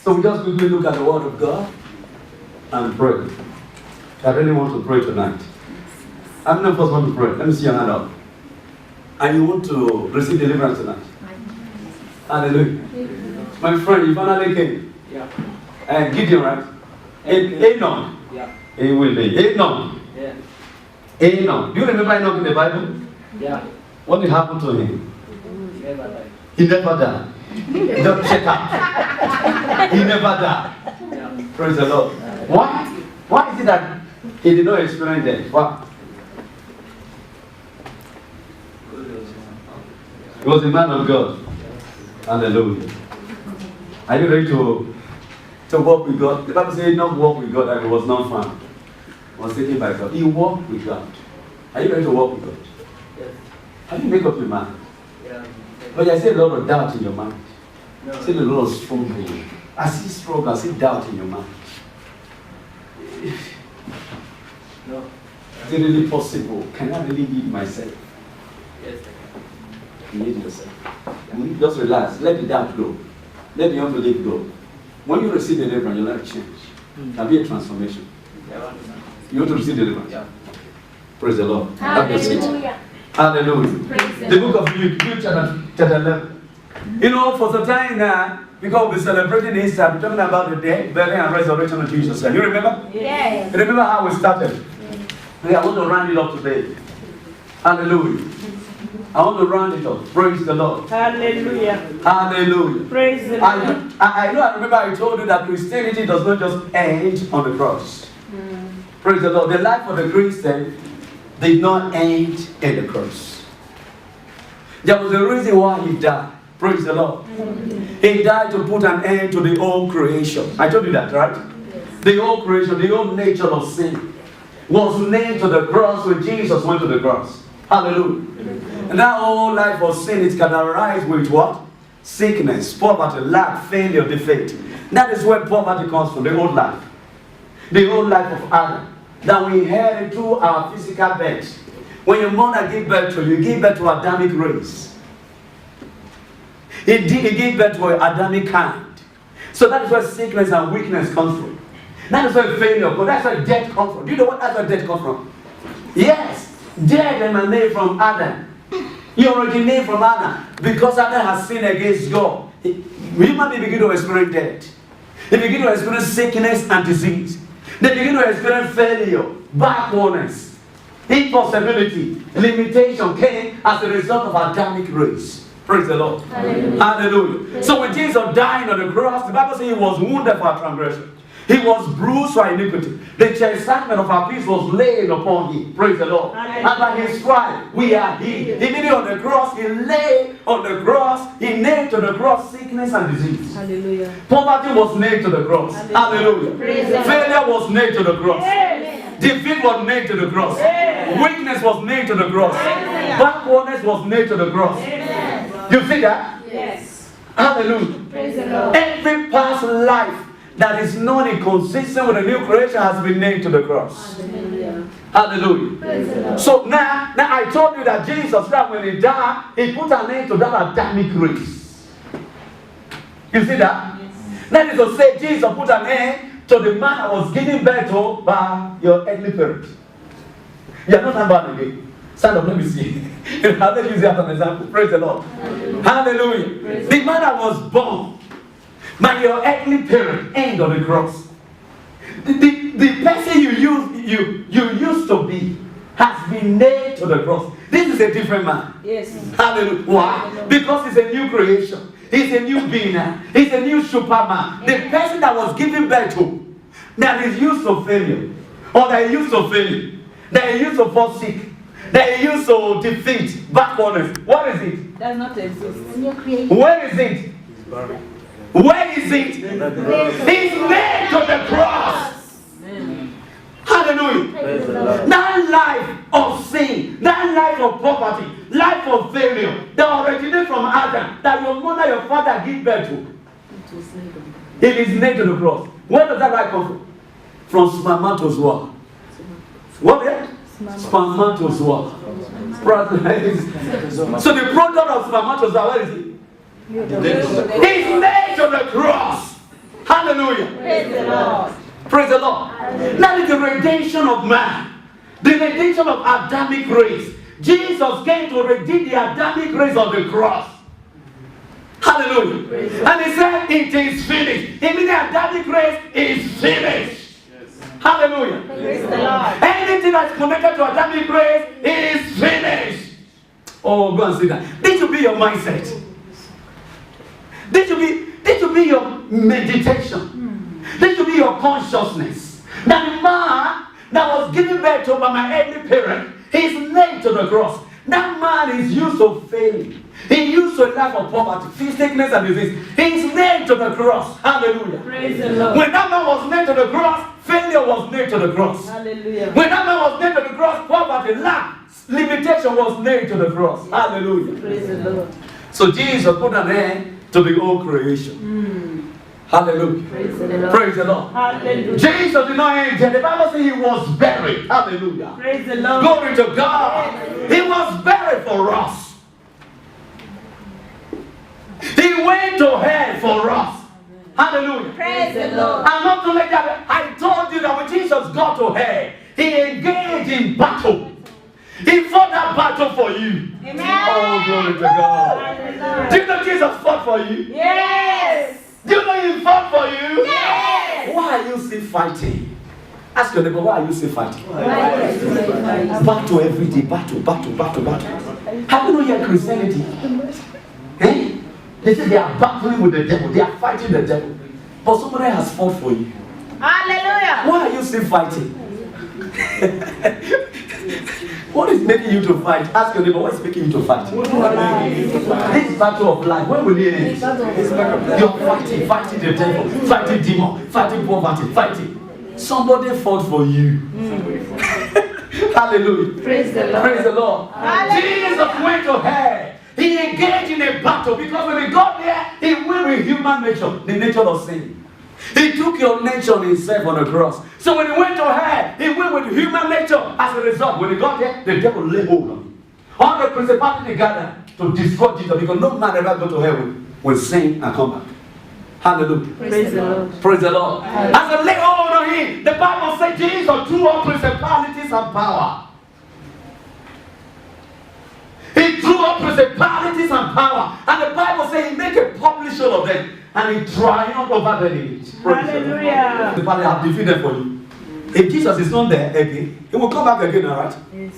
So we just quickly look at the Word of God and pray. I really want to pray tonight. How many of us want to pray? Let me see your hand up. And you want to receive deliverance tonight? Hallelujah. My friend, you finally came. Yeah. And Gideon, right? Enoch. Yeah. He will be. Enoch. Yeah. Enoch. Do you remember Enoch in the Bible? Yeah. What did happen to him? Never die. He never died. Just check out. He never died. Yeah. Praise the Lord. Why? Why is it that he did not experience death? Why? He was a man of God. Hallelujah. Are you ready to walk with God? The Bible says not walk with God and he was not found. He was taken by God. He walked with God. Are you ready to walk with God? Yes. Have you made up your mind? Yeah. But I see a lot of doubt in your mind. No. I see a lot of struggle. I see struggle. I see doubt in your mind. No. Is it really possible? Can I really give myself? Yes. You need yourself. Just relax. Let the doubt go. Let the unbelief go. When you receive deliverance, your life change. There'll be a transformation. Yeah. You want to receive deliverance? Yeah. Praise the Lord. Have your seat. Hallelujah. Hallelujah. Praise The book of Luke, chapter 11. You know, for some time now, because we're celebrating Easter, we're talking about the death, burial, and resurrection of Jesus Christ. You remember? Yes. You remember how we started? Okay, I want to round it up today. Hallelujah. I want to round it up. Praise the Lord. Hallelujah. Hallelujah. Praise the Lord. I remember I told you that Christianity does not just end on the cross. Praise the Lord. The life of the Christian did not end in the cross. There was a reason why he died. Praise the Lord. He died to put an end to the old creation. I told you that, right? The old creation, the old nature of sin was nailed to the cross when Jesus went to the cross. Hallelujah. And that whole life of sin is characterized with what? Sickness, poverty, lack, failure, defeat. That is where poverty comes from, the old life. The old life of Adam that we inherit through our physical birth. When your mother gave birth to you, you give birth to Adamic race. He gave birth to an Adamic kind. So that is where sickness and weakness comes from. That is where failure comes from. That's where death comes from. Do you know what that's where death comes from? Yes, death emanates from Adam. You originate from Adam because Adam has sinned against God. Human beings begin to experience death. They begin to experience sickness and disease. They begin to experience failure, backwardness, impossibility, limitation came as a result of Adamic race. Praise the Lord. Hallelujah. Hallelujah. So when Jesus died on the cross, the Bible says he was wounded for our transgression. He was bruised for iniquity. The chastisement of our peace was laid upon him. Praise the Lord. Hallelujah. And by his stripe, we are healed. He did it on the cross. He lay on the cross. He nailed to the cross sickness and disease. Hallelujah. Poverty was nailed to the cross. Hallelujah. Hallelujah. Failure was nailed to the cross. Yes. Defeat was nailed to the cross. Yes. Weakness was nailed to the cross. Yes. Backwardness was nailed to the cross. Yes. You see that? Yes. Hallelujah. Praise the Lord. Every past life that is not inconsistent with the new creation has been nailed to the cross. Hallelujah. Hallelujah. Praise the Lord. So now I told you that Jesus Christ, when he died, he put an end to that Adamic race. You see that? Yes. That is to say, Jesus put an end to the man that was given birth to by your earthly parent. You are not born again. Stand up, let me see. I'll let you see as an example. Praise the Lord. Hallelujah. The man that was born by your earthly parent end on the cross. The person you used to be has been nailed to the cross. This is a different man. Yes. Hallelujah. Why? Because he's a new creation. He's a new being. He's a new superman. The person that was given birth to, that is used to failure, or that is used to failure, that is used to fall sick, that is used to defeat, backwardness. What is it? Does not exist. New creation. Where is it? Where is it? It's nailed to the cross. Amen. Hallelujah. Praise the Lord. That life of sin, that life of poverty, life of failure, that originated from Adam, that your mother, your father give birth to, It was nailed on. it is nailed to the cross. Where does that life come from? From spermatozoa. What is it? Spermatozoa. So the product of spermatozoa, where is it? It's nailed to the cross. Hallelujah. Praise the Lord. Praise the Lord. That is the redemption of man. The redemption of Adamic race. Jesus came to redeem the Adamic race on the cross. Hallelujah. And he said, it is finished. It means the Adamic race is finished. Hallelujah. Praise the Lord. Anything that's connected to Adamic race is finished. Oh, go and see that. This should be your mindset. This should be your meditation. This should be your consciousness. That the man that was given birth to by my earthly parent is nailed to the cross. That man is used to failing. He used to a life of poverty, sickness and disease. He's nailed to the cross. Hallelujah. Praise the Lord. When that man was nailed to the cross, failure was nailed to the cross. Hallelujah. When that man was nailed to the cross, poverty, lack, limitation was nailed to the cross. Hallelujah. Praise the Lord. So Jesus put an end to the old creation. Hallelujah. Praise the Lord. Praise the Lord. Hallelujah. Jesus did not end there. The Bible says he was buried. Hallelujah. Praise the Lord. Glory to God. He was buried for us. He went to hell for us. Hallelujah. Praise the Lord. And not to let that, I told you that when Jesus got to hell, he engaged in battle. He fought that battle for you. Amen. Oh, glory to God. Hallelujah. Do you know Jesus fought for you? Yes. Do you know he fought for you? Yes. Why are you still fighting? Ask your neighbor, why are you still fighting? Battle every day, battle. Have you not heard Christianity? Eh? They say they are battling with the devil, they are fighting the devil. But somebody has fought for you. Hallelujah. Why are you still fighting? What is making you to fight? Ask your neighbor, what is making you to fight? This battle of life, when will it end? You're fighting the devil, fighting demon, fighting poverty, fighting. Somebody fought for you. Hallelujah. Praise the Lord. Praise the Lord. Jesus went to hell. He engaged in a battle because when he got there, he went with human nature, the nature of sin. He took your nature on himself on the cross. So when he went to hell, he went with human nature. As a result, when he got there, the devil lay hold on him. All the principality gathered to destroy Jesus because no man ever go to hell will sin and come back. Hallelujah. Praise the Lord. Praise the Lord. As they lay hold on him, the Bible says Jesus threw all principalities and power. He threw up principalities and power. And the Bible says he made a public show of them. And he triumphed over them in it. Hallelujah. The Father have defeated for you. If Jesus is not there again, he will come back again, alright? Yes.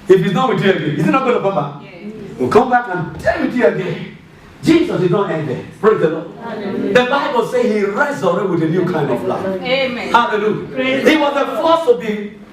If he's not with you again, is he not going to come back? Yes. He'll come back and tell with you again. Jesus is not end there. Praise the Lord. Hallelujah. The Bible says he resurrected with a new kind of life. Amen. Hallelujah. Praise He was the first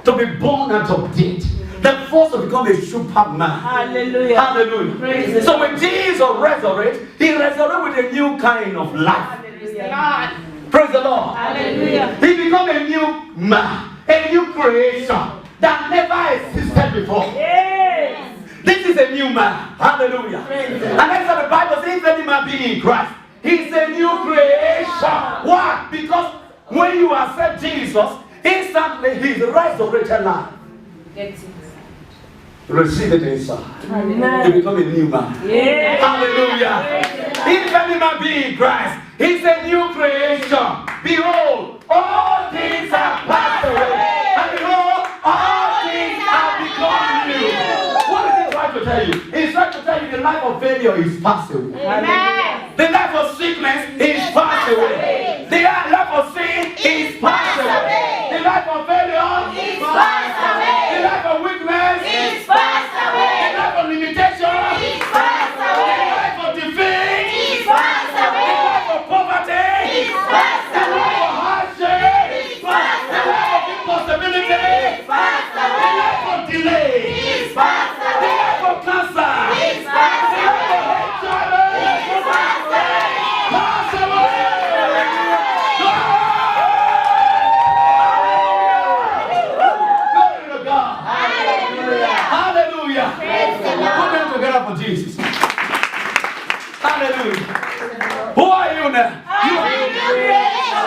to be born out of death. The first to become a superman. Hallelujah. Hallelujah. Praise the So when Jesus resurrected, he resurrected with a new kind of life. Hallelujah. Praise the Lord. Hallelujah. He became a new man, a new creation that never existed before. Yes. This is a new man. Hallelujah. Praise the And that's what the Bible says, if any man be in Christ, he's a new creation. Why? Because when you accept Jesus, instantly his resurrected life. Receive it inside. Amen. You become a new man. Yes. Hallelujah. If any man be in Christ, he's a new creation. Behold, all things are passed away. And behold, all things are become new. What is he trying to tell you? He's trying to tell you the life of failure is passed away. Amen. The life of sickness is passed away. The life of sin is passed away. The life of failure is passed away. The life of weakness is passed away. The life of limitation is passed away. The life of defeat is passed away. The life of poverty is passed away. The life of hardship is passed away. The life of impossibility is passed away. The life of delay is passed away. The life of cancer is passed away. The life of HIV is passed away. Pass away. Glory to God. Hallelujah. Put them together for Jesus. Hallelujah. Who are you now?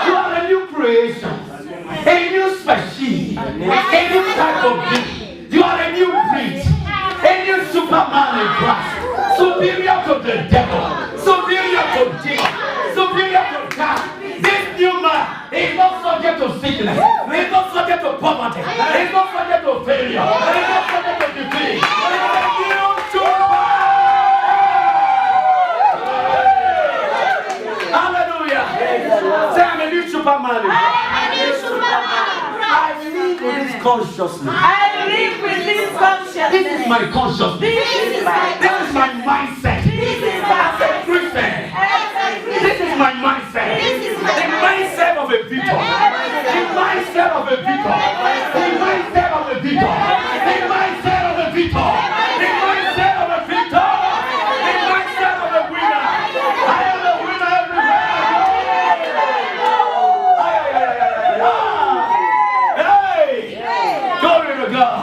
You are a new creation. A new species. A new type of being. You are a new breed. A new superman in Christ. Superior to the devil. Superior to demon. Superior to God. This new Superman. I am a new Superman. I live with this consciousness. I live with this consciousness. This is my consciousness. This is my This is my mindset. This is my As a Christian. This is my mindset. The mindset of a victor. The mindset of a victor. The mindset of a victor. The mindset of a victor. The mindset of a victor. The mindset of a winner. I am a winner everywhere I go. Hey! Glory to God.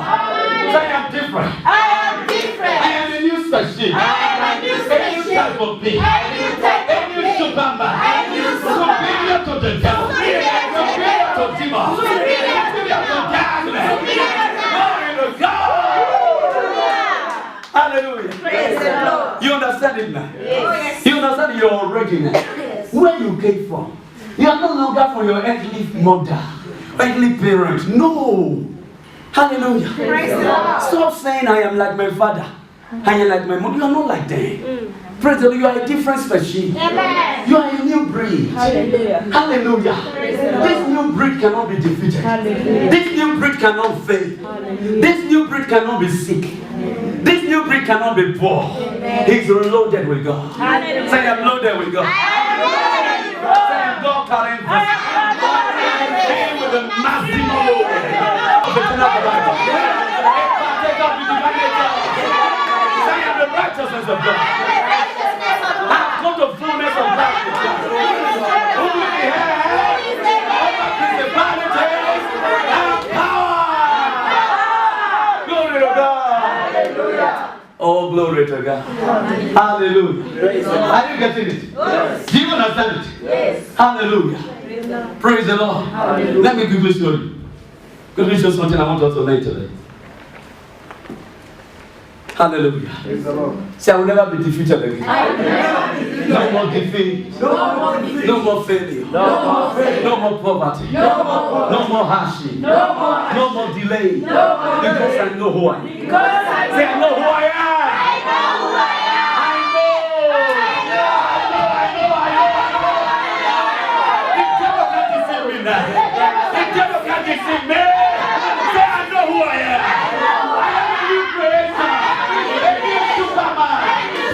Say I'm different. I am different. I am a new species. I am a new A new type of being. A new type A new Superman. A new Superior to the devil. Superior to the Superior to demons. Superior Superior to darkness. Superior to Glory to God. Hallelujah. Praise the Lord. You understand it now? Yes. You understand your origin now? Where you came from. You are no longer from your earthly mother, earthly parents. No. Hallelujah. Praise the Lord. Stop saying I am like my father. I am like my mother. You are not like them. Praise the Lord. You are a different species. Amen. You are a new breed. Hallelujah. Hallelujah. This new breed cannot be defeated. Hallelujah. This new breed cannot fail. This new breed cannot be sick. This new breed cannot be poor. He's loaded with God. Hallelujah. Say I'm loaded with God. Say I'm God carrying Came with a massive load of eternal life. Take up the divine nature. Say I'm the righteousness of God. I've come to fullness of life with God. Who will be here? Over principalities and power. Glory to God. Oh, glory to God. Hallelujah. Are you getting it? Do you understand it? Yes. Hallelujah. Praise the Lord. Let me quickly show you. Quickly show something I want us to learn today. Hallelujah. Say, I will never be defeated again. No more defeat. No more failure. No more poverty. No more hardship. No more delay. Because I know who I am. Say, I know who I am. The devil can't deceive me now. The devil can't deceive me. Say, I know who I am. I am a new creation. A new Superman.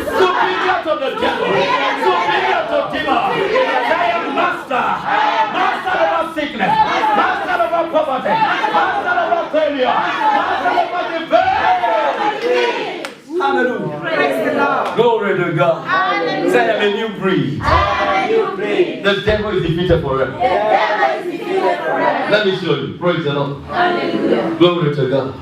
Superior to the devil. Superior to demons. I am master. Master over sickness. Master over poverty. Master over failure. Master over defeat. Hallelujah. Praise the Lord. Glory to God. Hallelujah. Say I'm a new breed. I am a new breed. The devil is defeated forever. The devil is defeated forever. Let me show you. Praise the Lord. Hallelujah. Glory to God.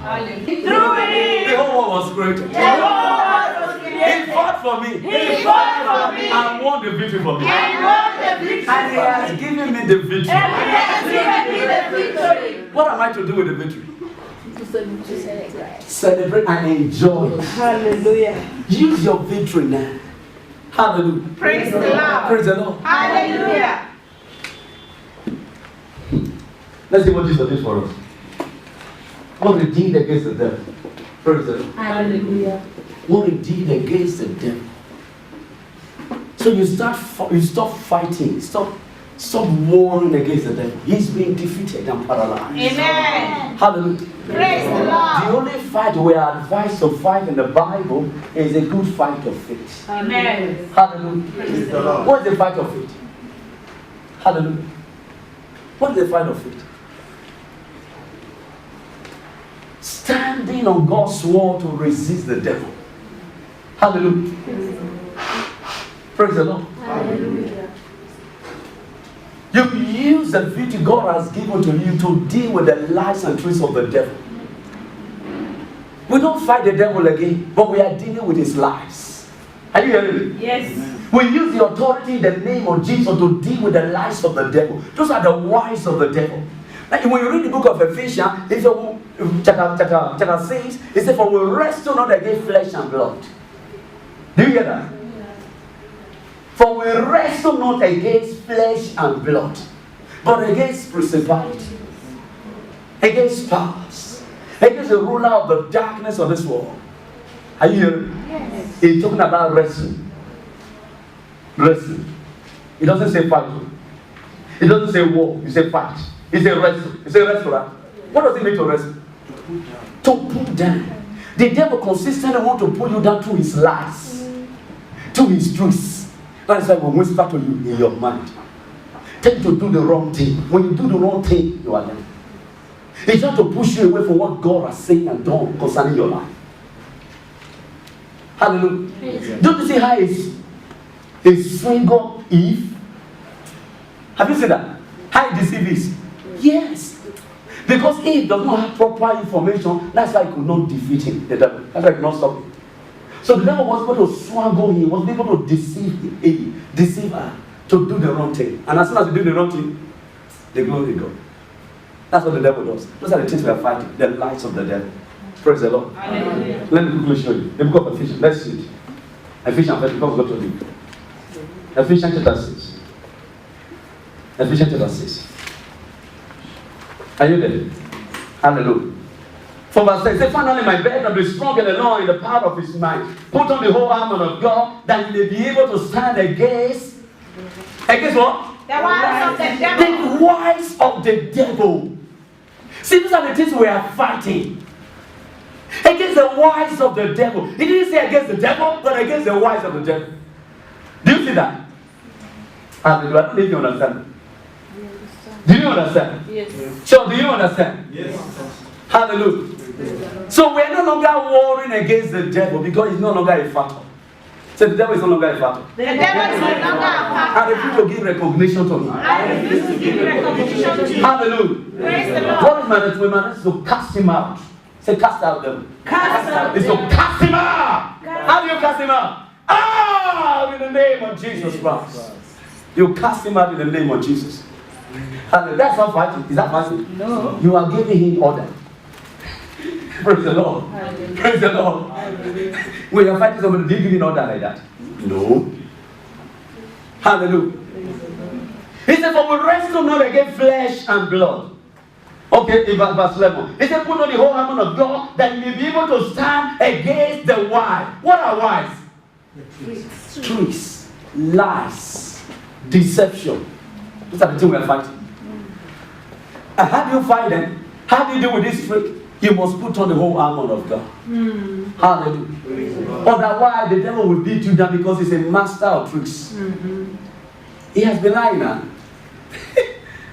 Through The him, whole world was created. the whole world was He created. fought for me. He fought for me And won the victory for me. and won the victory. And he has given me the victory. And he has given me the victory. What am I to do with the victory? Celebrate and enjoy. Hallelujah. Use your victory now. Hallelujah. Praise the Lord. Praise the Lord. Hallelujah. Let's see what Jesus did for us. What he did against the devil. Praise the Lord. Hallelujah. What he did against the devil. So you stop fighting. Stop warring against the devil. He's being defeated and paralyzed. Amen. Hallelujah. Praise the The Lord. only fight we are advised to fight in the Bible is a good fight of faith. Amen. Hallelujah. Praise the Lord. What is the fight of faith? Hallelujah. What is the fight of faith? Standing on God's word to resist the devil. Hallelujah. Praise the Lord. Hallelujah. You use the victory God has given to you to deal with the lies and tricks of the devil. We don't fight the devil again, but we are dealing with his lies. Are you hearing me? Yes. We use the authority in the name of Jesus to deal with the lies of the devil. Those are the wiles of the devil. Like when you read the book of Ephesians, chapter 6, it says, "For we wrestle not against flesh and blood." Do you hear that? For we wrestle not against flesh and blood, but against principalities, against powers, against the ruler of the darkness of this world. Are you hearing? Yes. He's talking about wrestling. Wrestling. It doesn't say fighting. It doesn't say war, you say fight. It's a wrestle. It's a restaurant. What does it mean to wrestle? To put down. The devil consistently wants to pull you down through his lies, through his truths. That's why we whisper to you in your mind. Tend to do the wrong thing. When you do the wrong thing, you are done. It's trying to push you away from what God has said and done concerning your life. Hallelujah. Don't you see how it's swindled Eve? Have you seen that? How it deceived is? Yes. Because Eve does not have proper information, that's why he could not defeat him, the devil. That's why he could not stop him. So the devil was able to swaggle him, was able to deceive her to do the wrong thing. And as soon as you do the wrong thing, the glory goes. That's what the devil does. Those are the things we are fighting, the lies of the devil. Praise the Lord. Hallelujah. Let me quickly show you. The book of Ephesians. Let's see it. Ephesians, let's go to the book. Ephesians chapter 6. Ephesians chapter 6. Are you there? Hallelujah. For verse 6, say, finally, my brethren, be strong in the Lord in the power of his might. Put on the whole armor of God, that you may be able to stand against what? The wiles of the devil. The wiles of the devil. See, these are the things we are fighting. Against the wiles of the devil. He didn't say against the devil, but against the wiles of the devil. Do you see that? Hallelujah. I don't know if you understand. Do you understand? Yes. So, do you understand? Yes. Hallelujah. So, we're no longer warring against the devil because he's no longer a factor. So, the devil is no longer a factor. The devil is no longer a factor. I refuse to give recognition to him. I refuse to give recognition to him. Hallelujah. Praise the Lord. What is my next? My next is to cast him out. Say, cast out them. Cast out It's to them. cast him out. How do you cast him out? In the name of Jesus Christ. You cast him out in the name of Jesus. And that's not fighting. Is that fighting? No. You are giving him order. Praise the Lord. Hallelujah. Praise the Lord. Hallelujah. When you're fighting somebody, do you give him order like that? No. Hallelujah. He said, for we wrestle not against flesh and blood. Okay, in verse 11. He said, put on the whole armor of God that you may be able to stand against the wise. What are wise? Tricks, lies, deception. These are the things we are fighting. And how do you fight them? How do you deal with this trick? You must put on the whole armor of God. Hallelujah. Otherwise, the devil will beat you down because he's a master of tricks. He has been lying now.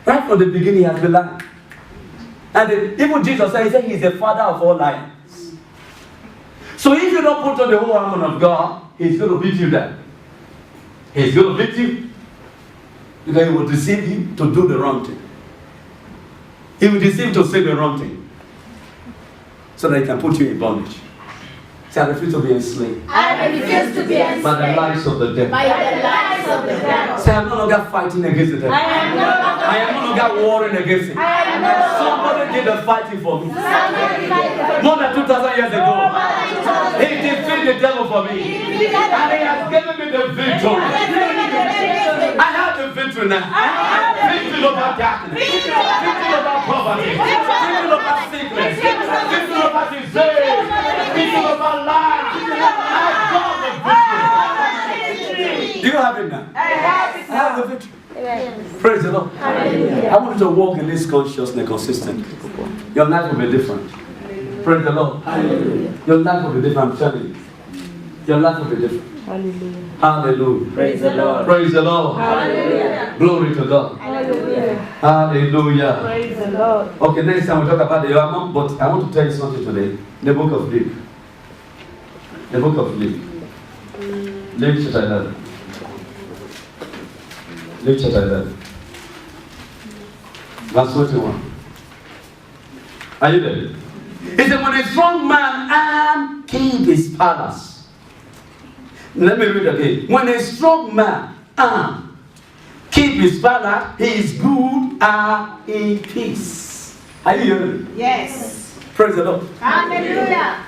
Right from the beginning, he has been lying. And even Jesus said he's the father of all liars. So if you don't put on the whole armor of God, he's going to beat you down. He's going to beat you because he will deceive you to do the wrong thing. He will deceive you to say the wrong thing so that he can put you in bondage. Say, I refuse to be enslaved I refuse to be enslaved by the lies of the devil. by the lies of the devil. Say, I'm no longer fighting against the devil. I am no longer I am no longer warring against him. I am no longer Somebody did the fighting for me. somebody fighting. More than 2,000 years ago. He He defeated the devil for me. And he has given me the victory. I have the victory now. Victory over darkness. Victory over poverty. Victory over sickness. Victory over disease. Victory over life. I got the victory. Do you have it now? I have it I have the victory. Praise the Lord. I want you to walk in this consciousness consistently. Your life will be different. Praise the Lord. Your life will be different. I'm telling you. Your life will be different. Hallelujah. Hallelujah. Praise the Lord. Praise the Lord. Hallelujah. Glory to God. Hallelujah. Hallelujah. Praise the Lord. Okay, next time we'll talk about the armor, but I want to tell you something today. The book of Luke. The book of Luke. Luke chapter 11. Luke chapter 11. Verse 21. Are you there? He said, when a strong man keep his palace. Let me read again. When a strong man keep his palace, he is good and in peace. Are you hearing? Yes. Praise the Lord. Hallelujah.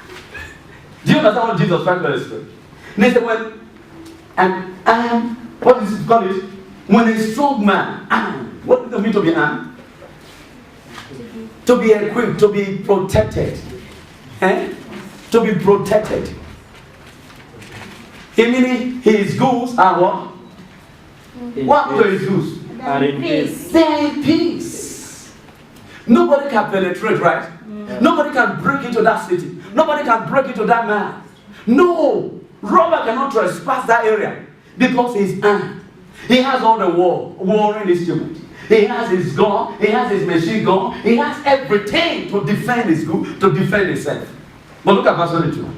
Do you understand what Jesus Christ said? He said, what is it called? When a strong man, what does it mean to be armed? To be equipped, to be protected. To be protected. Meaning his goods are what? What are his goods? are in peace. They are in peace. Nobody can penetrate, right? Nobody can break into that city. Nobody can break into that man. No, robber cannot trespass that area because he's armed. He has all the warring instruments. He has his gun. He has his machine gun. He has everything to defend himself. But look at verse 22.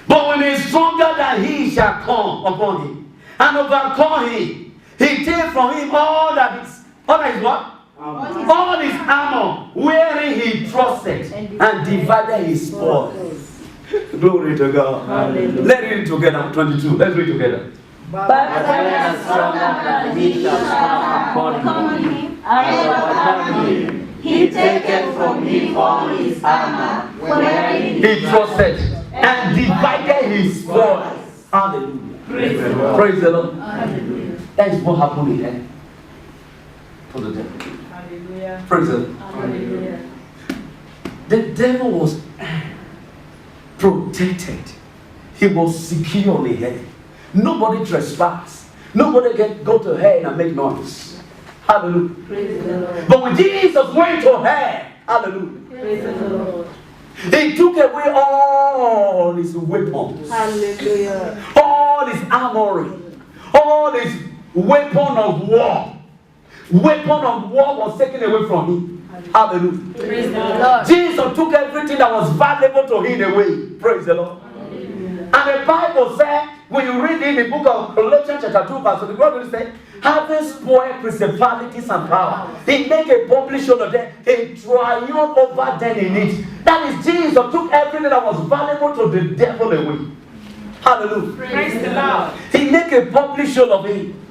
But when he is stronger than he shall come upon him and overcome him, he take from him all that is what? All his armor, wherein he trusted, and divided his spoils. Glory to God. Hallelujah. Let's read it together. 22. Let's read together. But when is stronger than he shall come upon him and overcome him, he taketh from him all his armor, wherein He trusted and divided his spoils. Hallelujah. Praise the Lord. Praise the Lord. Hallelujah. That is what happened in hell to the devil. Hallelujah. Praise the Lord. Hallelujah. The devil was protected. He was secure in hell. Nobody trespass. Nobody can go to hell and make noise. Hallelujah. Praise the Lord. But when Jesus went to hell, hallelujah, Praise the Lord. he took away all his weapons, Hallelujah. all his armory, all his weapon of war. Weapon of war was taken away from him. Hallelujah. Praise the Lord. Jesus took everything that was valuable to him away. Praise the Lord. Hallelujah. And the Bible said, when you read in the book of Colossians chapter 2 verse 1, God will say, having spoiled principalities and power, he made a publication of them, he triumphed over them in it. That is, Jesus took everything that was valuable to the devil away. Hallelujah. Praise the Lord. He made a publication of him.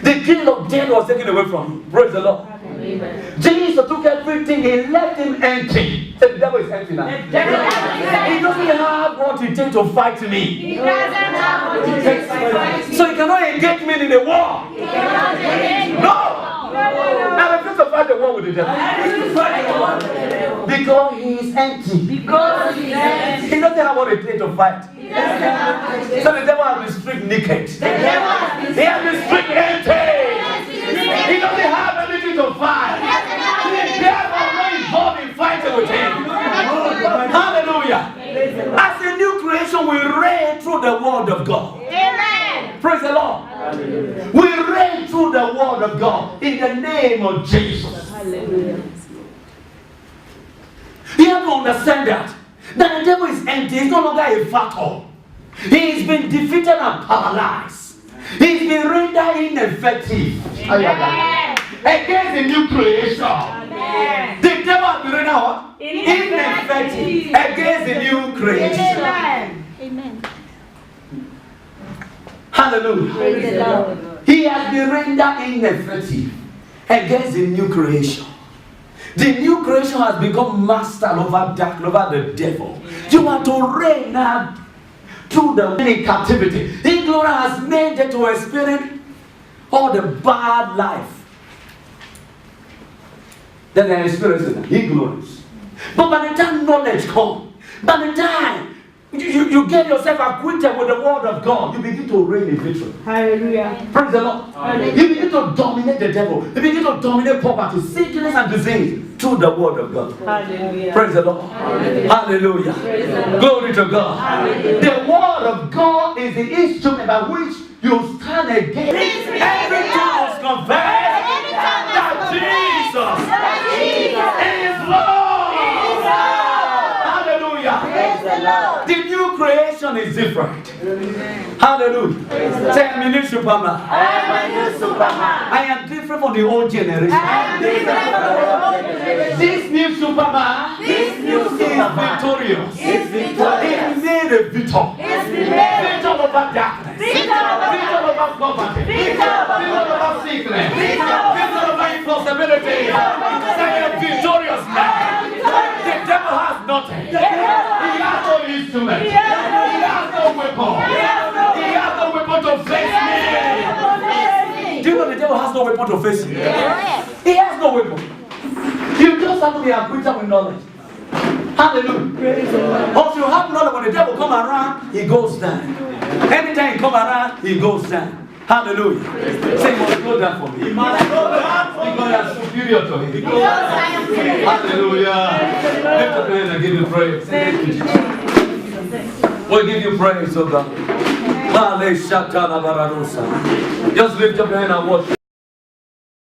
The king of death was taken away from him. Praise the Lord. Amen. Jesus took everything, he left him empty. So the devil is empty now. He doesn't have what it takes to fight me. He doesn't have what it takes to fight. So he cannot engage me in the war. He cannot engage. No! I refuse to fight the war with the devil. Because he is empty. Because he is empty. He doesn't have what it takes to fight. He doesn't have what it takes. So the devil has been stripped naked. The devil has been He has been stripped empty. He doesn't have anything to fight. The devil is not involved in fighting with him. Hallelujah. As a new creation, we reign through the word of God. Amen. Praise the Lord. We reign through the word of God in the name of Jesus. Hallelujah. You have to understand that the devil is empty. He's no longer a factor. He's been defeated and paralyzed. He's been rendered ineffective against the new creation. Amen. The devil has been rendered what? Ineffective against the new creation. Amen. Hallelujah. Praise the Lord. He has been rendered ineffective against the new creation. The new creation has become master over dark, over the devil. You are to reign now through the in captivity. Ignorance has made them to experience all the bad life. Then they are experiencing ignorance. But by the time knowledge comes, by the time you get yourself acquainted with the word of God, you begin to reign in victory. Hallelujah. Praise the Lord. You begin to dominate the devil. You begin to dominate poverty, sickness, and disease through the word of God. Hallelujah. Praise the Lord. Hallelujah. Praise the Lord. Glory to God. Hallelujah. The word of God is the instrument by which you stand against every tongue confess that Jesus is Lord. Hallelujah. Praise the Lord. The new creation is different. Hallelujah. Say, I'm a new Superman. I am a new Superman. I am different from the old generation. I am different from the old generation. This new Superman This new is Superman victorious. is victorious. He made a victor. Is made Victor over darkness. Victor over Victor over poverty. Victor over sickness. Victor over impossibility. Say a victorious man. The devil has nothing. He has no instrument. He has no weapon. He has no weapon to face me. Do you know the devil has no weapon to face you? He has no weapon. You just have to be acquainted with knowledge. Hallelujah. Once you have knowledge, when the devil come around, he goes down. Anytime he come around, he goes down. Hallelujah. Say, he must go down for me. He must go down for me. Because I am superior to him. Because I am superior. Hallelujah. Lift up your hand and give you praise. Thank you, Jesus. We'll give you praise, oh God. Just lift up your hand and worship.